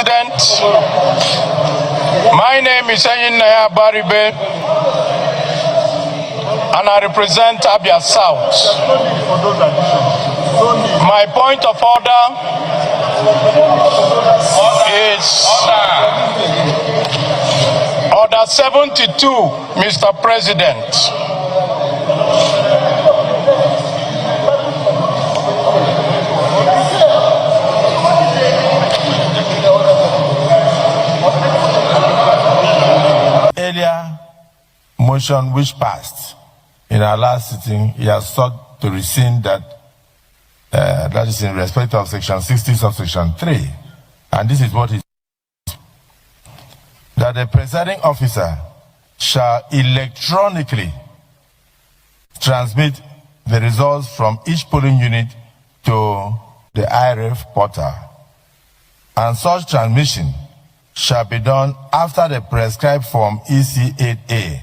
President, my name is Enyinaya Baribe, and I represent Abia South. My point of order is Order 72, Mr. President. Earlier motion which passed in our last sitting, he has sought to rescind that, that is in respect of section 60 subsection 3. And this is what he says: that the presiding officer shall electronically transmit the results from each polling unit to the IREF portal, and such transmission shall be done after the prescribed form EC8A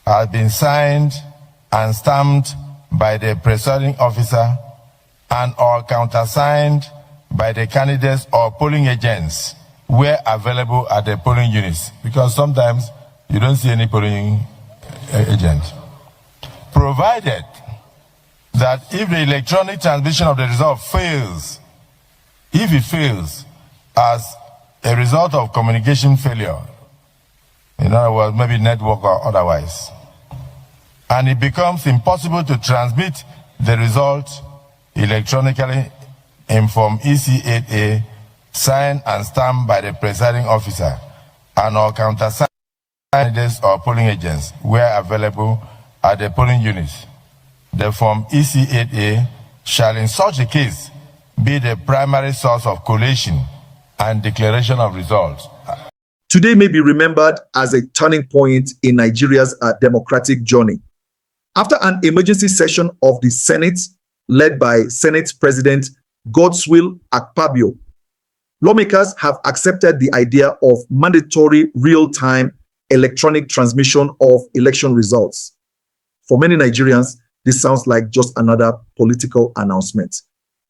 has been signed and stamped by the presiding officer and or countersigned by the candidates or polling agents where available at the polling units, because sometimes you don't see any polling agent. Provided that if the electronic transmission of the result fails, if it fails as a result of communication failure, in other words, maybe network or otherwise, and it becomes impossible to transmit the result electronically in form EC8A, signed and stamped by the presiding officer and or countersigned candidates or polling agents where available at the polling units, the form EC8A shall in such a case be the primary source of collation and declaration of results. Today may be remembered as a turning point in Nigeria's democratic journey. After an emergency session of the Senate, led by Senate President Godswill Akpabio, lawmakers have accepted the idea of mandatory real-time electronic transmission of election results. For many Nigerians, this sounds like just another political announcement.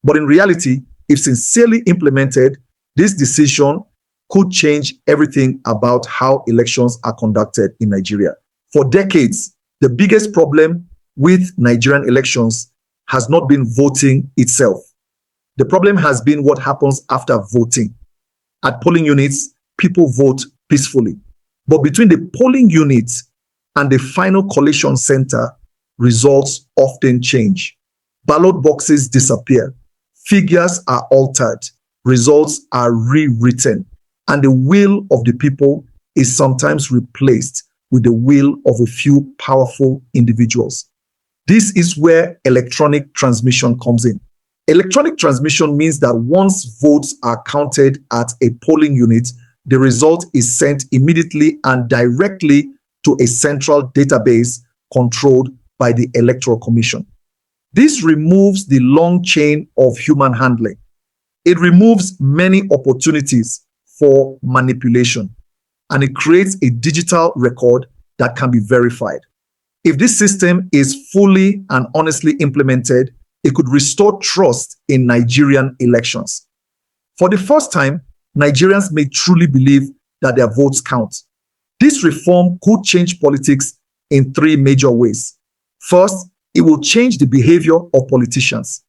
But in reality, if sincerely implemented, this decision could change everything about how elections are conducted in Nigeria. For decades, the biggest problem with Nigerian elections has not been voting itself. The problem has been what happens after voting. At polling units, people vote peacefully. But between the polling units and the final collation center, results often change. Ballot boxes disappear. Figures are altered. Results are rewritten, and the will of the people is sometimes replaced with the will of a few powerful individuals. This is where electronic transmission comes in. Electronic transmission means that once votes are counted at a polling unit, the result is sent immediately and directly to a central database controlled by the Electoral Commission. This removes the long chain of human handling. It removes many opportunities for manipulation, and it creates a digital record that can be verified. If this system is fully and honestly implemented, it could restore trust in Nigerian elections. For the first time, Nigerians may truly believe that their votes count. This reform could change politics in three major ways. First, it will change the behavior of politicians.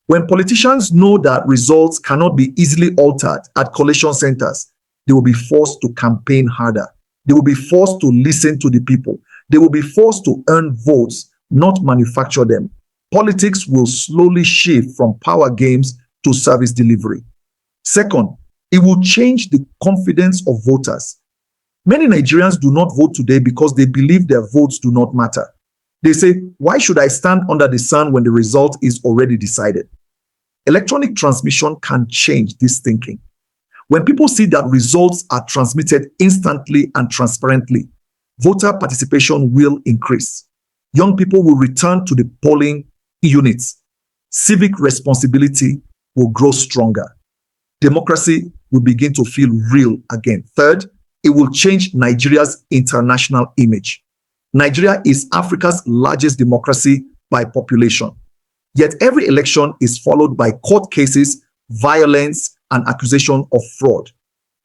When politicians know that results cannot be easily altered at collation centers, they will be forced to campaign harder. They will be forced to listen to the people. They will be forced to earn votes, not manufacture them. Politics will slowly shift from power games to service delivery. Second, it will change the confidence of voters. Many Nigerians do not vote today because they believe their votes do not matter. They say, why should I stand under the sun when the result is already decided? Electronic transmission can change this thinking. When people see that results are transmitted instantly and transparently, voter participation will increase. Young people will return to the polling units. Civic responsibility will grow stronger. Democracy will begin to feel real again. Third, it will change Nigeria's international image. Nigeria is Africa's largest democracy by population. Yet every election is followed by court cases, violence, and accusation of fraud.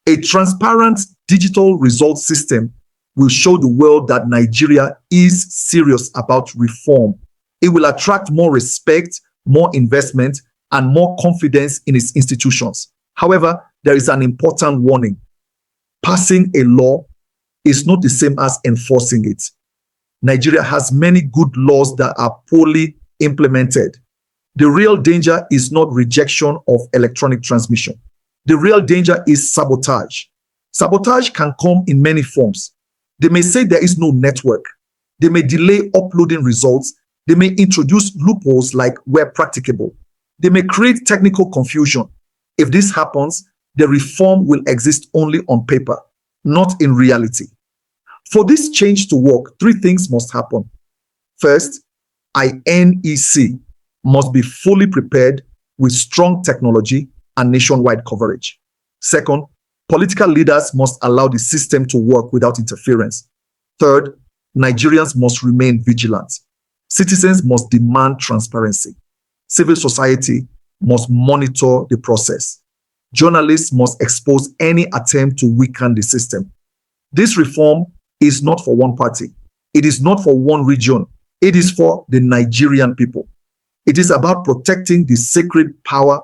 A transparent digital results system will show the world that Nigeria is serious about reform. It will attract more respect, more investment, and more confidence in its institutions. However, there is an important warning. Passing a law is not the same as enforcing it. Nigeria has many good laws that are poorly implemented. The real danger is not rejection of electronic transmission. The real danger is sabotage. Sabotage can come in many forms. They may say there is no network. They may delay uploading results. They may introduce loopholes like where practicable. They may create technical confusion. If this happens, the reform will exist only on paper, not in reality. For this change to work, three things must happen. First, INEC must be fully prepared with strong technology and nationwide coverage. Second, political leaders must allow the system to work without interference. Third, Nigerians must remain vigilant. Citizens must demand transparency. Civil society must monitor the process. Journalists must expose any attempt to weaken the system. This reform is not for one party. It is not for one region. It is for the Nigerian people. It is about protecting the sacred power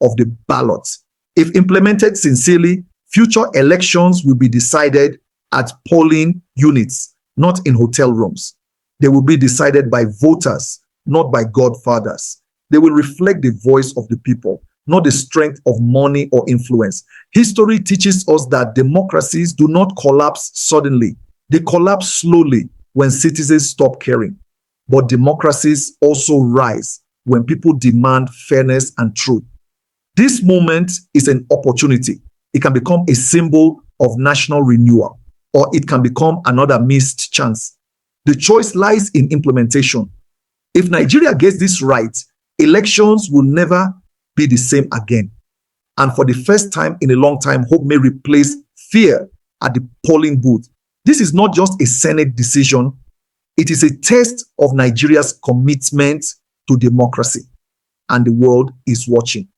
of the ballot. If implemented sincerely, future elections will be decided at polling units, not in hotel rooms. They will be decided by voters, not by godfathers. They will reflect the voice of the people, not the strength of money or influence. History teaches us that democracies do not collapse suddenly. They collapse slowly when citizens stop caring. But democracies also rise when people demand fairness and truth. This moment is an opportunity. It can become a symbol of national renewal, or it can become another missed chance. The choice lies in implementation. If Nigeria gets this right, elections will never be the same again. And for the first time in a long time, hope may replace fear at the polling booth. This is not just a Senate decision. It is a test of Nigeria's commitment to democracy. And the world is watching.